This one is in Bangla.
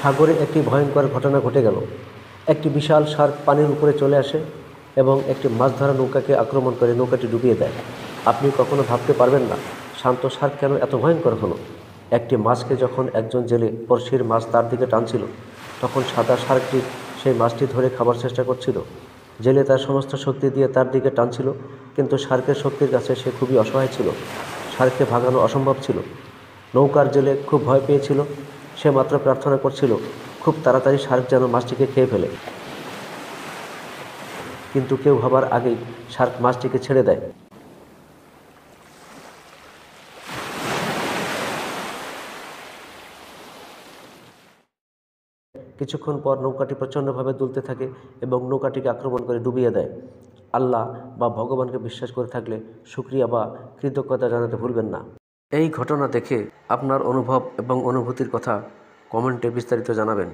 সাগরে একটি ভয়ঙ্কর ঘটনা ঘটে গেল। একটি বিশাল শার্ক পানির উপরে চলে আসে এবং একটি মাছ ধরা নৌকাকে আক্রমণ করে নৌকাটি ডুবিয়ে দেয়। আপনি কখনো ভাবতে পারবেন না শান্ত শার্ক কেন এত ভয়ঙ্কর হলো। একটি মাছকে যখন একজন জেলে বড়শির মাছ তার দিকে টানছিল, তখন সাদা শার্কটি সেই মাছটি ধরে খাবার চেষ্টা করছিল। জেলে তার সমস্ত শক্তি দিয়ে তার দিকে টানছিল, কিন্তু শার্কের শক্তির কাছে সে খুবই অসহায় ছিল। শার্ককে ভাগানো অসম্ভব ছিল। নৌকার জেলে খুব ভয় পেয়েছিল। সে মাত্র প্রার্থনা করছিল খুব তাড়াতাড়ি শার্ক যেন মাছটিকে খেয়ে ফেলে। কিন্তু কেউ ভাবার আগেই শার্ক মাছটিকে ছেড়ে দেয়। কিছুক্ষণ পর নৌকাটি প্রচণ্ডভাবে দুলতে থাকে এবং নৌকাটিকে আক্রমণ করে ডুবিয়ে দেয়। আল্লাহ বা ভগবানকে বিশ্বাস করে থাকলে শুকরিয়া বা কৃতজ্ঞতা জানাতে ভুলবেন না। এই ঘটনা দেখে আপনার অনুভব এবং অনুভূতির কথা কমেন্টে বিস্তারিত জানাবেন।